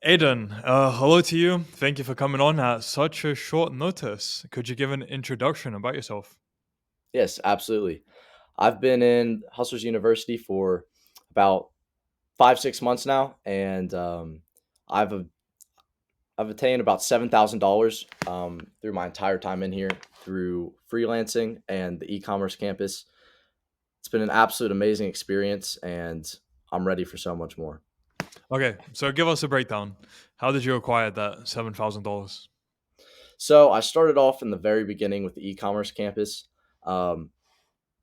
Aidan, hello to you. Thank you for coming on at such a short notice. Could you give an introduction about yourself? Yes, absolutely. I've been in Hustlers University for about 5, 6 months now, and I've a- I've attained about $7,000 through my entire time in here through freelancing and the e-commerce campus. It's been an absolute amazing experience, and I'm ready for so much more. Okay, so give us a breakdown. How did you acquire that $7,000? So I started off in the very beginning with the e-commerce campus. Um,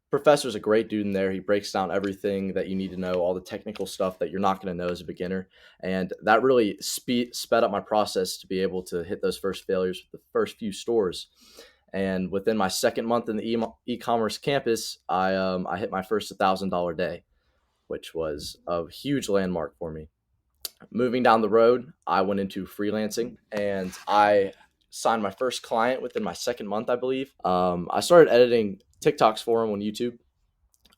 Professor's a great dude in there. He breaks down everything that you need to know, all the technical stuff that you're not going to know as a beginner, and that really sped up my process to be able to hit those first failures with the first few stores. And within my second month in the e-commerce campus, I hit my first $1,000 day, which was a huge landmark for me. Moving down the road, I went into freelancing, and I signed my first client within my second month, I believe. I started editing TikToks for him on YouTube.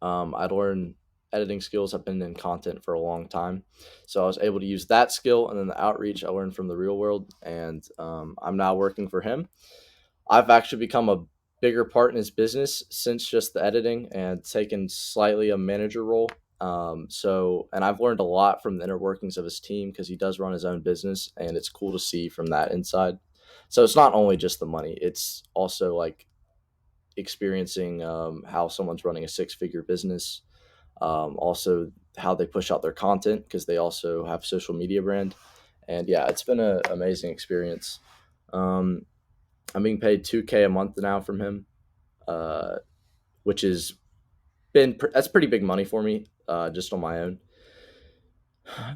I'd learned editing skills. I've been in content for a long time, so I was able to use that skill, and then the outreach I learned from the real world, and I'm now working for him. I've actually become a bigger part in his business since just the editing and taken slightly a manager role. And I've learned a lot from the inner workings of his team because he does run his own business, and it's cool to see from that inside. So it's not only just the money; it's also like experiencing how someone's running a six-figure business, also how they push out their content because they also have social media brand. And yeah, it's been an amazing experience. Um, I'm being paid 2K a month now from him, uh, which is that's pretty big money for me, just on my own.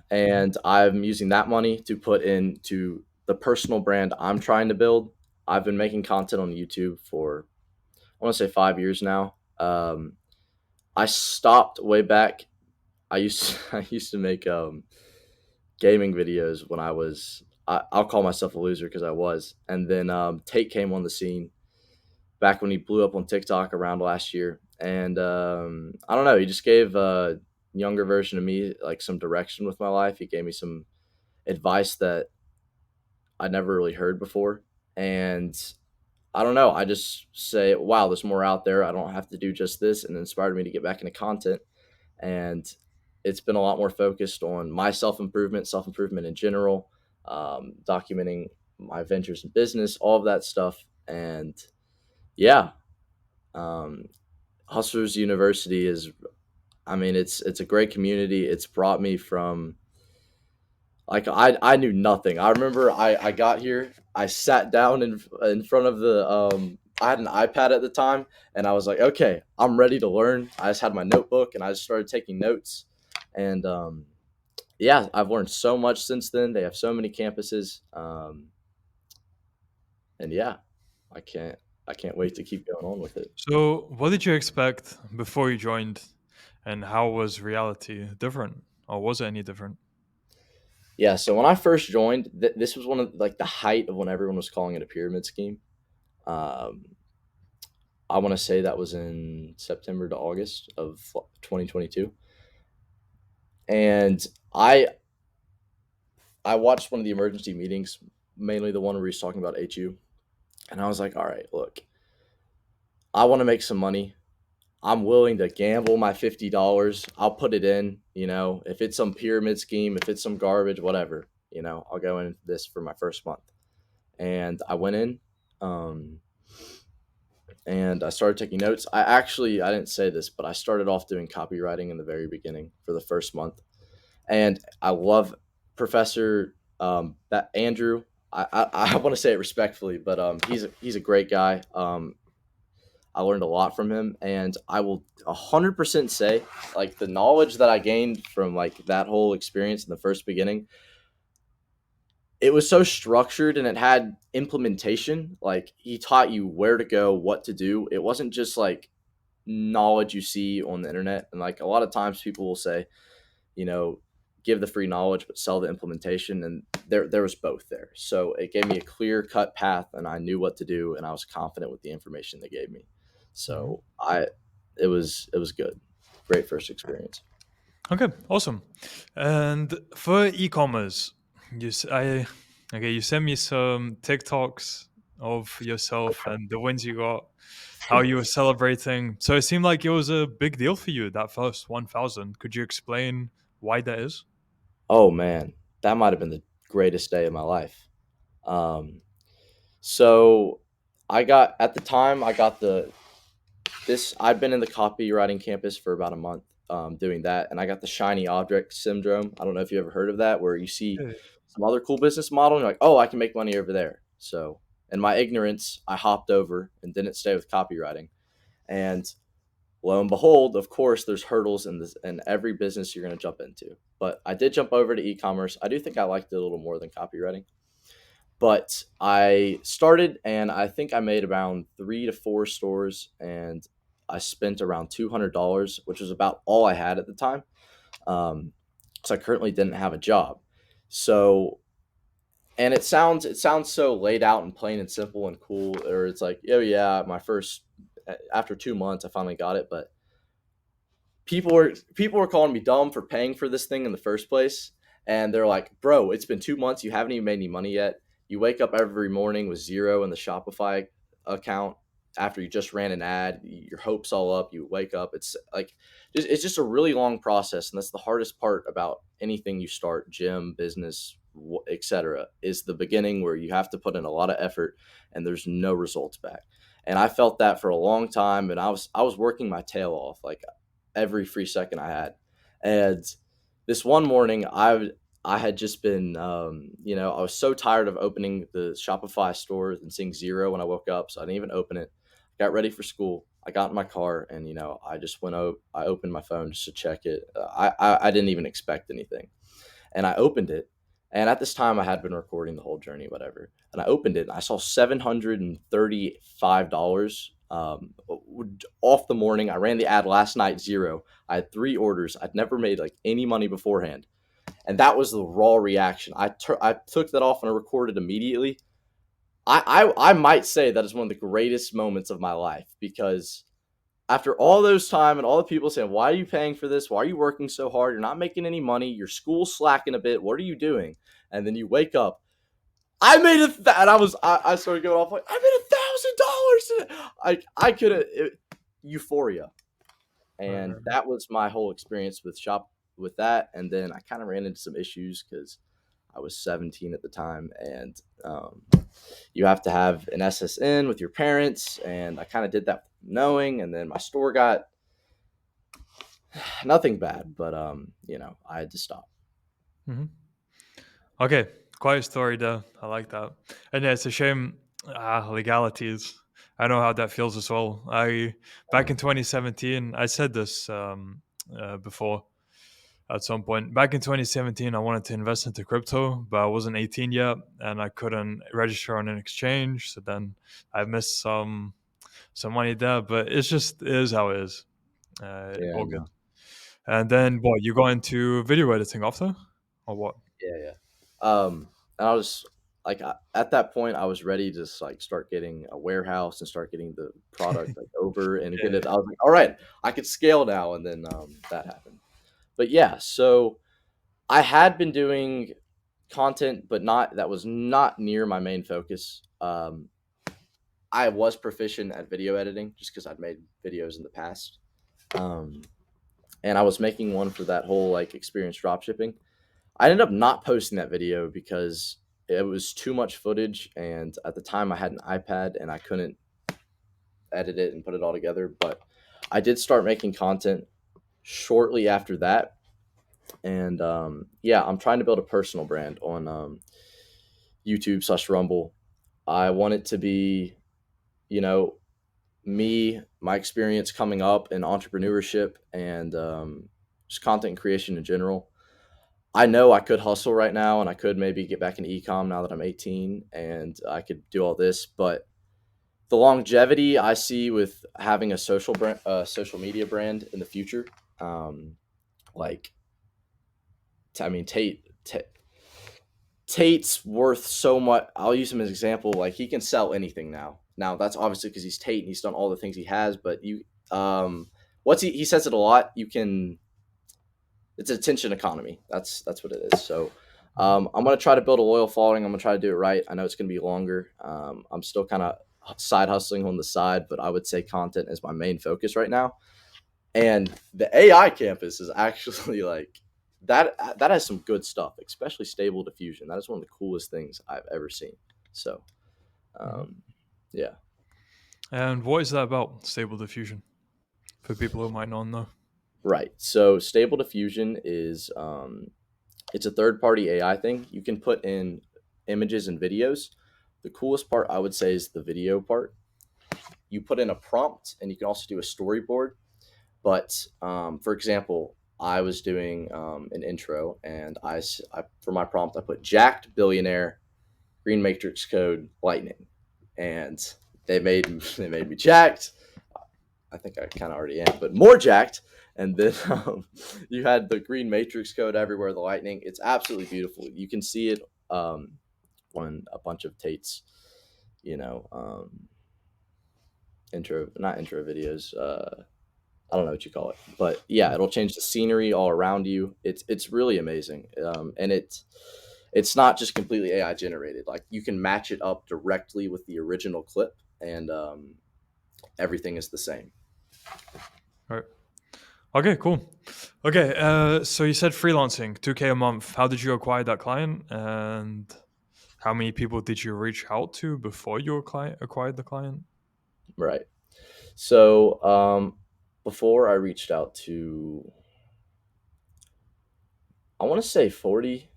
And I'm using that money to put into the personal brand I'm trying to build. I've been making content on YouTube for I want to say 5 years now. I stopped way back. I used to make gaming videos when I'll call myself a loser because I was. And then Tate came on the scene back when he blew up on TikTok around last year, and I don't know, he just gave a younger version of me like some direction with my life. He gave me some advice that I never really heard before, and I don't know. I just say, wow, there's more out there. I don't have to do just this, and it inspired me to get back into content. And it's been a lot more focused on my self improvement in general, documenting my ventures in business, all of that stuff. And yeah, um, Hustlers University is, I mean, it's a great community. It's brought me from like I knew nothing. I remember I got here. I sat down in front of the I had an iPad at the time, and I was like, okay, I'm ready to learn. I just had my notebook and I just started taking notes, and yeah, I've learned so much since then. They have so many campuses, and yeah, I can't I can't wait to keep going on with it. So, what did you expect before you joined, and how was reality different, or was it any different? Yeah, so when I first joined, this was one of like the height of when everyone was calling it a pyramid scheme. Um, I want to say that was in September to August of 2022, and I watched one of the emergency meetings, mainly the one where he was talking about HU, and I was like, all right, look, I want to make some money. I'm willing to gamble my $50. I'll put it in. If it's some pyramid scheme, if it's some garbage, whatever. I'll go in this for my first month. And I went in, um, and I started taking notes. I didn't say this, but I started off doing copywriting in the very beginning for the first month, and I love Professor that Andrew. I want to say it respectfully, but he's a great guy. I learned a lot from him, and I will 100% say, like the knowledge that I gained from like that whole experience in the first beginning, it was so structured and it had implementation. Like he taught you where to go, what to do. It wasn't just like knowledge you see on the internet. And like a lot of times people will say, you know, give the free knowledge but sell the implementation, and there was both there. So it gave me a clear cut path, and I knew what to do, and I was confident with the information they gave me. Mhm. So I it was good. Great first experience. Okay, awesome. And for e-commerce, I okay. You sent me some TikToks of yourself and the wins you got, how you were celebrating. So it seemed like it was a big deal for you that first 1,000. Could you explain why that is? Oh man, that might have been the greatest day of my life. Um, so I got at the time I got the this I'd been in the copywriting campus for about a month doing that, and I got the shiny object syndrome. I don't know if you ever heard of that, where you see Yeah. some other cool business model and you're like, oh, I can make money over there. So in my ignorance, I hopped over and didn't stay with copywriting. And lo and behold, of course, there's hurdles in every business you're going to jump into. But I did jump over to e-commerce. I do think I liked it a little more than copywriting. But I started and I think I made around 3 to 4 stores and I spent around $200, which was about all I had at the time. So I currently didn't have a job. So and it sounds so laid out and plain and simple and cool, or it's like, oh yeah, my first after 2 months I finally got it, but people were calling me dumb for paying for this thing in the first place. And they're like, bro, it's been 2 months, you haven't even made any money yet. You wake up every morning with zero in the Shopify account after you just ran an ad, your hopes all up, you wake up, it's like it's just a really long process. And that's the hardest part about anything you start, gym, business, etc., is the beginning, where you have to put in a lot of effort and there's no results back. And I felt that for a long time, and I was working my tail off, like every free second I had. And this one morning, I had just been, I was so tired of opening the Shopify store and seeing zero when I woke up, so I didn't even open it. Got ready for school. I got in my car, and I just went out. I opened my phone just to check it. I didn't even expect anything, and I opened it. And at this time, I had been recording the whole journey, whatever. And I opened it, and I saw $735 off the morning. I ran the ad last night, zero. I had 3 orders. I'd never made like any money beforehand, and that was the raw reaction. I took that off and I recorded immediately. I might say that is one of the greatest moments of my life, because after all those time and all the people saying, why are you paying for this? Why are you working so hard? You're not making any money. Your school's slacking a bit. What are you doing? And then you wake up. I made it, and I started going off like, I made $1,000. I couldn't, euphoria. Right, And right, right. that was my whole experience with that. And then I kind of ran into some issues because I was 17 at the time, and you have to have an SSN with your parents, and I kind of did that knowing. And then my store got nothing bad, but I had to stop. Mhm. Okay, quite a story there. I like that. And yeah, it's a shame, legalities. I know how that feels as well. I Back in 2017, I said this before at some point. Back in 2017, I wanted to invest into crypto, but I wasn't 18 yet, and I couldn't register on an exchange. So then I missed some money there. But it is how it is. Yeah, I All good. know. And then what? You got into video editing after, or what? Yeah, yeah. And I was like, at that point, I was ready to just like start getting a warehouse and start getting the product like over and get Yeah. it. I was like, all right, I could scale now. And then that happened. But yeah, so I had been doing content, but not that was not near my main focus. I was proficient at video editing just because I'd made videos in the past, um, and I was making one for that whole like experience dropshipping. I ended up not posting that video because it was too much footage, and at the time I had an iPad and I couldn't edit it and put it all together. But I did start making content shortly after that, and yeah, I'm trying to build a personal brand on YouTube/Rumble. I want it to be, you know, me, my experience coming up in entrepreneurship and just content creation in general. I know I could hustle right now and I could maybe get back into ecom now that I'm 18 and I could do all this, but the longevity I see with having a social media brand in the future, um, like I mean Tate's worth so much. I'll use him as an example. Like he can sell anything now. Now that's obviously because he's Tate and he's done all the things he has. But what's he says it a lot. You can. It's an attention economy. That's what it is. So, Mhm. I'm gonna try to build a loyal following. I'm gonna try to do it right. I know it's gonna be longer. I'm still kind of side hustling on the side, but I would say content is my main focus right now. And the AI campus is actually like that has some good stuff, especially Stable Diffusion. That is one of the coolest things I've ever seen. So, Mhm. um, yeah, And what is that about, Stable Diffusion, for people who might not know? right. So, Stable Diffusion is it's a third party AI thing. You can put in images and videos. The coolest part I would say is the video part. You put in a prompt, and you can also do a storyboard. But for example, I was doing an intro, and for my prompt I put jacked billionaire green matrix code lightning, and they made me jacked. I think I kind of already am, but more jacked. And then you had the green matrix code everywhere, the lightning. It's absolutely beautiful. You can see it um, on a bunch of Tate's, you know, not intro videos. I don't know what you call it, but yeah, Yeah. it'll change the scenery all around you. It's really amazing, and it's not just completely AI generated. Like you can match it up directly with the original clip, and everything is the same. All right. Okay, cool. Okay, so you said freelancing, 2K a month. How did you acquire that client? And how many people did you reach out to before you acquired the client? Right. So before I reached out to, I want to say 40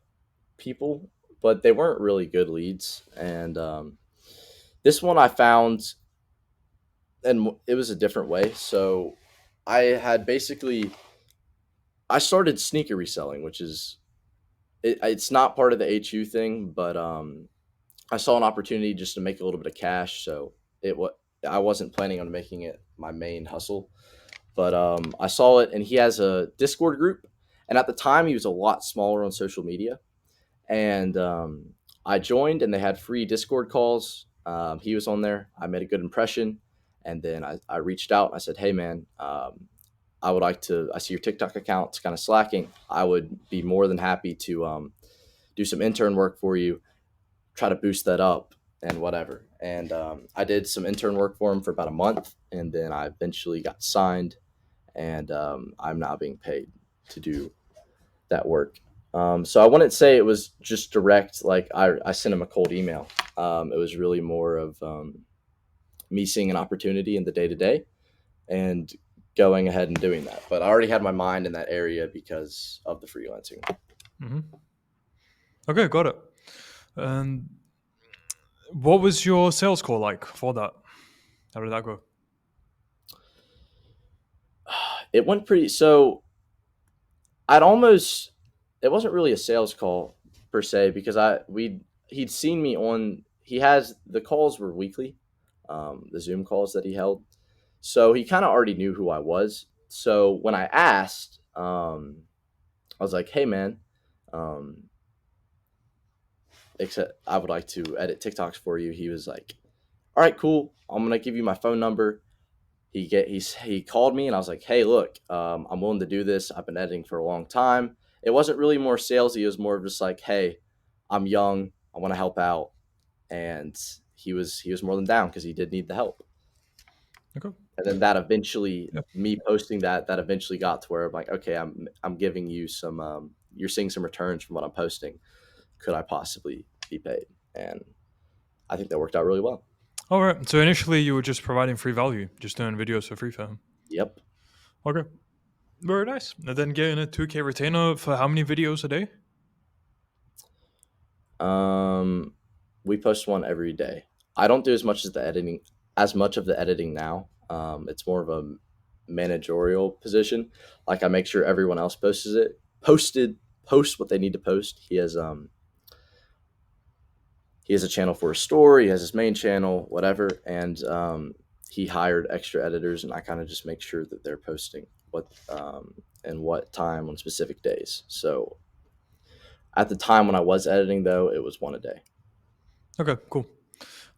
people, but they weren't really good leads. And this one I found, and it was a different way. So I had basically I started sneaker reselling, which is it's not part of the HU thing, but I saw an opportunity just to make a little bit of cash. So it what I wasn't planning on making it my main hustle, but I saw it, and he has a Discord group, and at the time he was a lot smaller on social media, and I joined, and they had free Discord calls. He was on there. I made a good impression, and then I reached out. I said, "Hey, man, I would like to. I see your TikTok account; it's kind of slacking. I would be more than happy to do some intern work for you, try to boost that up, and whatever." And I did some intern work for him for about a month, and then I eventually got signed, and I'm now being paid to do that work. So I wouldn't say it was just direct, like I sent him a cold email. It was really more of me seeing an opportunity in the day to day and going ahead and doing that. But I already had my mind in that area because of the freelancing. Hmm. Okay, got it. And what was your sales call like for that? How did that go? It went pretty. So I'd almost. It wasn't really a sales call per se because he'd seen me on. He has the calls were weekly, the Zoom calls that he held. So he kind of already knew who I was. So when I asked, I was like, "Hey, man, um, except I would like to edit TikToks for you." He was like, "All right, cool. I'm gonna give you my phone number." He called me, and I was like, "Hey, look, I'm willing to do this. I've been editing for a long time." It wasn't really more salesy. It was more of just like, "Hey, I'm young. I want to help out," and he was more than down because he did need the help. Okay. And then that eventually, Yeah. me posting that eventually got to where I'm like, okay, I'm giving you some, you're seeing some returns from what I'm posting. Could I possibly be paid? And I think that worked out really well. All right. So initially you were just providing free value, just doing videos for free for him. Yep. Okay. Very nice. And then getting a 2K retainer for how many videos a day? Um, we post one every day. I don't do as much of the editing now. It's more of a managerial position. Like I make sure everyone else post what they need to post. He has a channel for a store. He has his main channel, whatever, and he hired extra editors, and I kind of just make sure that they're posting what and what time on specific days. So at the time when I was editing, though, it was one a day. Okay, cool.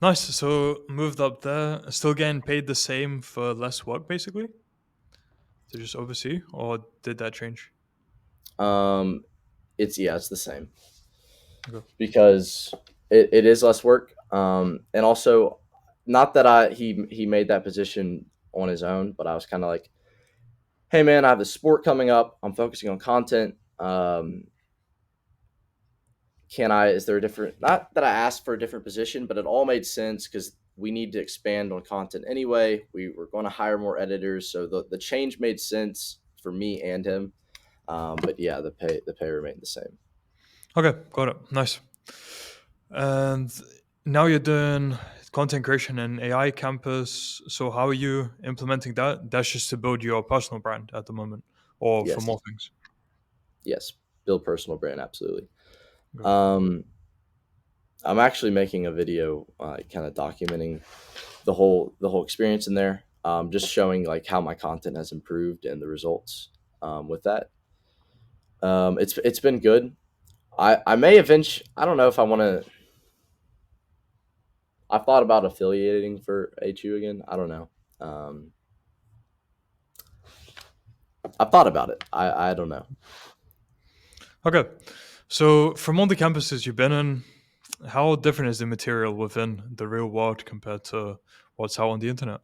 Nice. So moved up there, still getting paid the same for less work, basically, to just oversee, or did that change? Um, it's the same. Okay. because it is less work. And also, not that he made that position on his own, but I was kind of like, hey man, I have this sport coming up. I'm focusing on content. Can I? Is there a different? Not that I asked for a different position, but it all made sense because we need to expand on content anyway. We were going to hire more editors, so the change made sense for me and him. But yeah, the pay remained the same. Okay, got it. Nice. And now you're doing content creation in AI campus. So how are you implementing that? That's just to build your personal brand at the moment, or for Yes, more things. yes, build personal brand absolutely. Okay. Um, I'm actually making a video, kind of documenting the whole experience in there, just showing like how my content has improved and the results with that. It's been good. I may eventually. I don't know if I want to. I've thought about affiliating for HU again. I don't know. Um, I've thought about it. I don't know. Okay. So from all the campuses you've been in, how different is the material within the real world compared to what's out on the internet?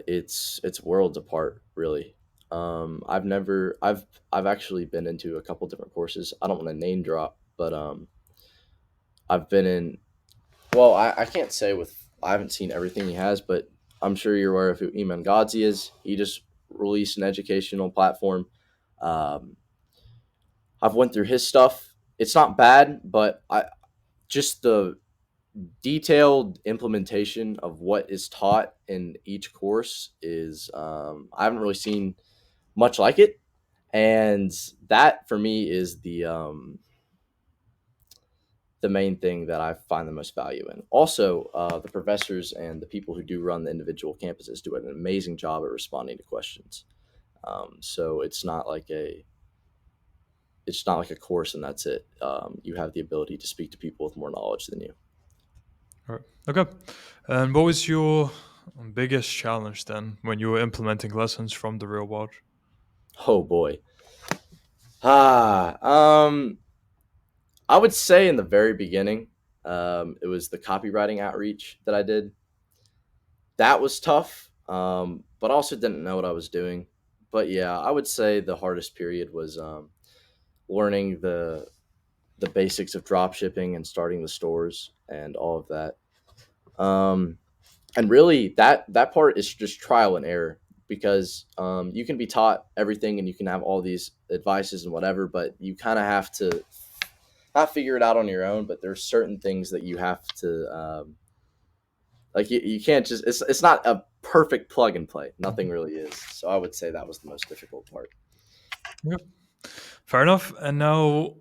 It's worlds apart, really. I've actually been into a couple different courses. I don't want to name drop, but I've been in. Well, I can't say with I haven't seen everything he has, but I'm sure you're aware of who Iman Godzi is. He just released an educational platform. Um, I've went through his stuff. It's not bad, but I just the detailed implementation of what is taught in each course is I haven't really seen much like it, and that for me is the main thing that I find the most value in. Also, the professors and the people who do run the individual campuses do an amazing job at responding to questions. So it's not like a course and that's it. You have the ability to speak to people with more knowledge than you. All right. Okay. And what was your biggest challenge then when you were implementing lessons from the real world? Oh boy. Ah, I would say in the very beginning, it was the copywriting outreach that I did. That was tough, but also didn't know what I was doing. But yeah, I would say the hardest period was learning the basics of drop shipping and starting the stores and all of that. Um, and really, that part is just trial and error because you can be taught everything and you can have all these advices and whatever, but you kind of have to not figure it out on your own. But there's certain things that you have to like you can't just it's not a perfect plug and play. Nothing really is. So I would say that was the most difficult part. Yeah. Fair enough. And now,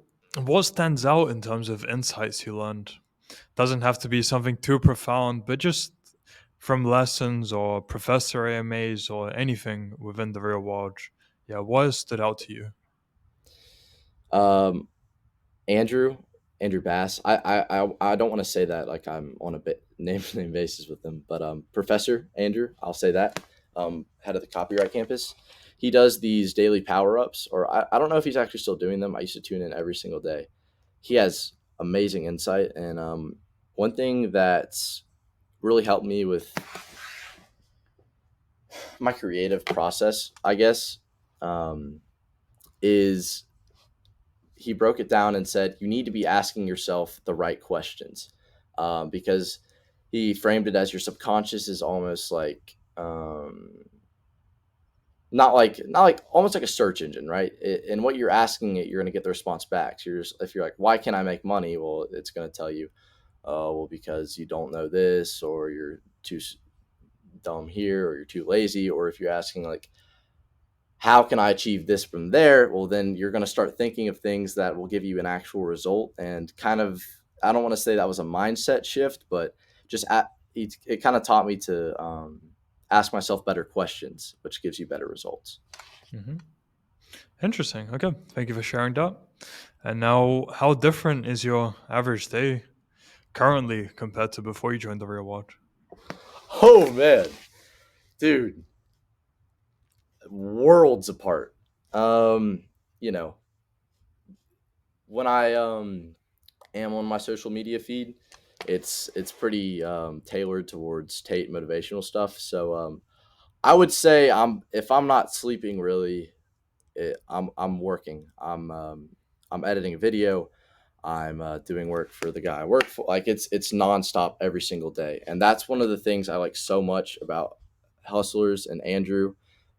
what stands out in terms of insights you learned? Doesn't have to be something too profound, but just from lessons or professor AMAs or anything within the real world. Yeah, what stood out to you? Um, Andrew, Andrew Bass. I don't want to say that like I'm on a bit name to name basis with them, but Professor Andrew, I'll say that. Head of the copyright campus. He does these daily power ups, or I don't know if he's actually still doing them. I used to tune in every single day. He has amazing insight, and one thing that's really helped me with my creative process, I guess, um, is he broke it down and said you need to be asking yourself the right questions, because he framed it as your subconscious is almost like not like almost like a search engine, right? And what you're asking it, you're going to get the response back. So if you're like, why can't I make money? Well, it's going to tell you, oh, well, because you don't know this, or you're too dumb here, or you're too lazy. Or if you're asking like, how can I achieve this from there? Well, then you're going to start thinking of things that will give you an actual result. And kind of, I don't want to say that was a mindset shift, but it kind of taught me to ask myself better questions, which gives you better results. Hmm. Interesting. Okay. Thank you for sharing that. And now, how different is your average day currently compared to before you joined the real world? Oh man, dude, worlds apart. Um, you know, when I am on my social media feed, it's pretty tailored towards Tate motivational stuff. So I would say if I'm not sleeping really, I'm working. I'm editing a video. I'm doing work for the guy I work for. Like it's nonstop every single day, and that's one of the things I like so much about hustlers and Andrew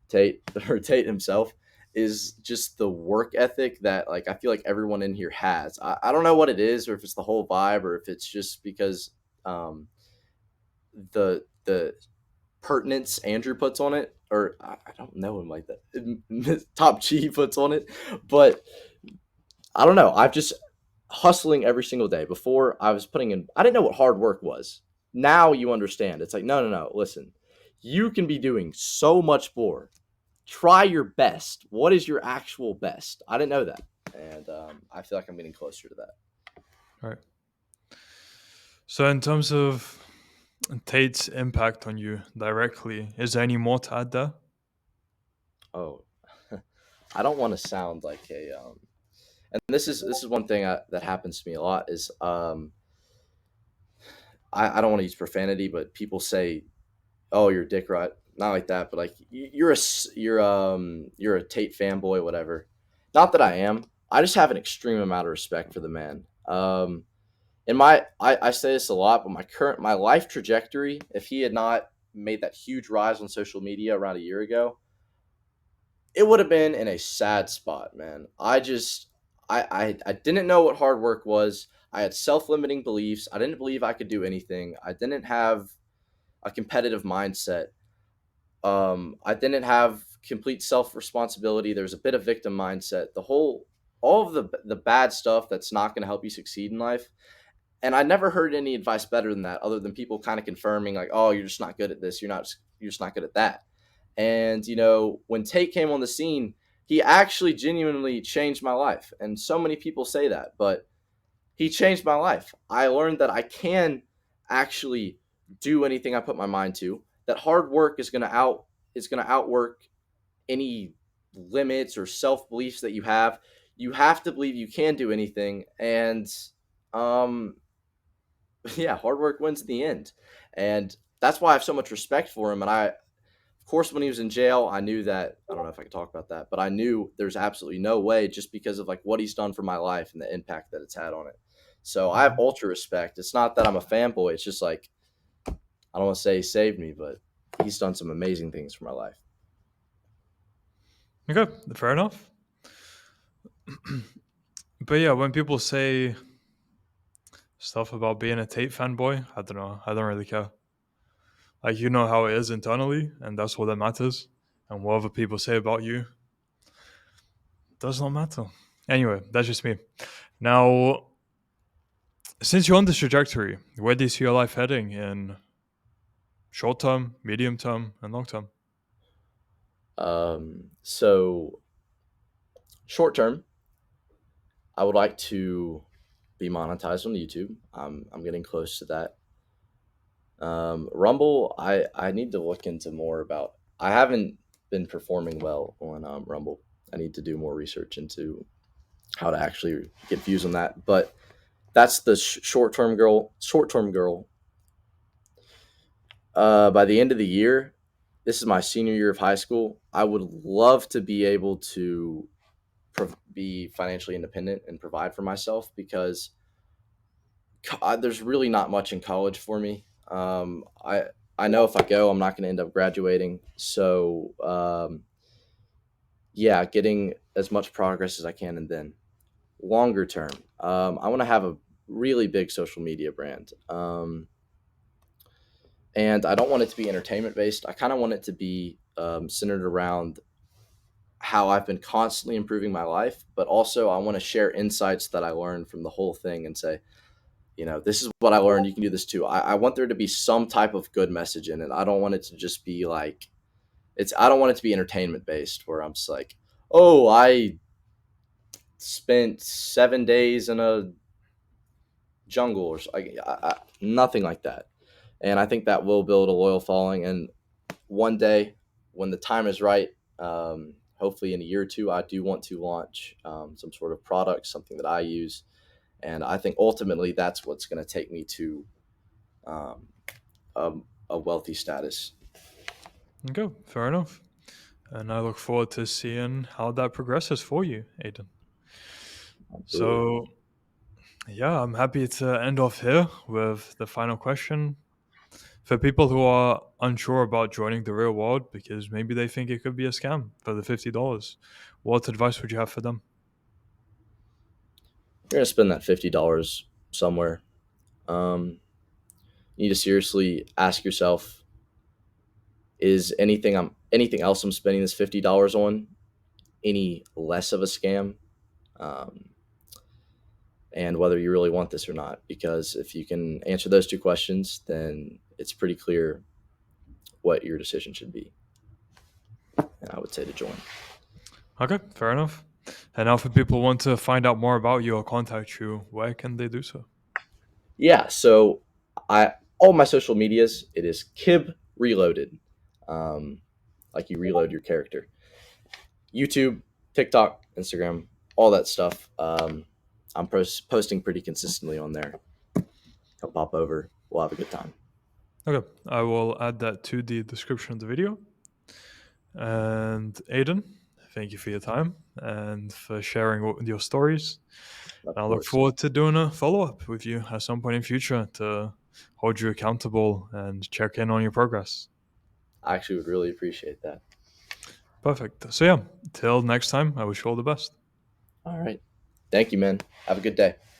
Tate or Tate himself is just the work ethic that like I feel like everyone in here has. I don't know what it is, or if it's the whole vibe, or if it's just because um, the pertinence Andrew puts on it, or I don't know him like that. Top G puts on it, but I don't know. I've just hustling every single day. Before I was putting in, I didn't know what hard work was. Now you understand. It's like, no, no, no. Listen, you can be doing so much more. Try your best. What is your actual best? I didn't know that. And I feel like I'm getting closer to that. Right. So, in terms of Tate's impact on you directly, is there any more to add there? Oh, I don't want to sound like a, and this is one thing that happens to me a lot is I don't want to use profanity, but people say, "Oh, you're a dick rut," not like that, but like you're a Tate fanboy, whatever. Not that I am. I just have an extreme amount of respect for the man. In I say this a lot, but my life trajectory, if he had not made that huge rise on social media around a year ago, it would have been in a sad spot, man. I didn't know what hard work was. I had self-limiting beliefs. I didn't believe I could do anything. I didn't have a competitive mindset. I didn't have complete self responsibility. There's a bit of victim mindset. All of the bad stuff that's not going to help you succeed in life. And I never heard any advice better than that, other than people kind of confirming like, "Oh, you're just not good at this. You're just not good at that." And when Tate came on the scene, he actually genuinely changed my life. And so many people say that, but he changed my life. I learned that I can actually do anything I put my mind to. That hard work is going to outwork any limits or self beliefs that you have. You have to believe you can do anything, and um, yeah, hard work wins in the end, and that's why I have so much respect for him. And of course, when he was in jail, I knew that I don't know if I could talk about that, but I knew there's absolutely no way just because of like what he's done for my life and the impact that it's had on it. So I have Mhm. ultra respect. It's not that I'm a fanboy. It's just like I don't want to say he saved me, but he's done some amazing things for my life. Okay, fair enough. But yeah, when people say stuff about being a Tate fanboy, I don't know. I don't really care. Like, you know how it is internally, and that's what that matters. And what other people say about you does not matter. Anyway, that's just me. Now, since you're on this trajectory, where do you see your life heading in short term, medium term, and long term? So short term, I would like to be monetized on YouTube. I'm getting close to that. Rumble, I need to look into more about. I haven't been performing well on Rumble. I need to do more research into how to actually get views on that. But that's the short term goal. Short term goal. By the end of the year, this is my senior year of high school. I would love to be able to be financially independent and provide for myself because there's really not much in college for me. I know if I go, I'm not going to end up graduating. So yeah, getting as much progress as I can, and then longer term, I want to have a really big social media brand. And I don't want it to be entertainment based. I kind of want it to be centered around how I've been constantly improving my life, but also I want to share insights that I learned from the whole thing and say, this is what I learned. You can do this too. I want there to be some type of good message in it. I don't want it to just be like, I don't want it to be entertainment based where I'm just like, oh, I spent 7 days in a jungle or nothing like that. And I think that will build a loyal following. And one day when the time is right, hopefully in a year or two, I do want to launch some sort of product, something that I use, and I think ultimately that's what's going to take me to um, a, a wealthy status. Okay, fair enough. And I look forward to seeing how that progresses for you, Aidan. Absolutely. So, yeah, I'm happy to end off here with the final question. For people who are unsure about joining the real world because maybe they think it could be a scam for the $50, what advice would you have for them? You're going to spend that $50 somewhere. You need to seriously ask yourself: is anything else I'm spending this $50 on any less of a scam? Um, and whether you really want this or not. Because if you can answer those two questions, then it's pretty clear what your decision should be. And I would say to join. Okay, fair enough. And now, for people who want to find out more about you or contact you, where can they do so? Yeah. So I all my social medias, it is Kib Reloaded, um, like you reload your character. YouTube, TikTok, Instagram, all that stuff. I'm posting pretty consistently on there. Come pop over. We'll have a good time. Okay, I will add that to the description of the video. And Aidan, thank you for your time and for sharing your stories. Of And I look course. forward to doing a follow up with you at some point in future to hold you accountable and check in on your progress. I actually would really appreciate that. Perfect. So, yeah, till next time, I wish you all the best. All right. Thank you, man. Have a good day.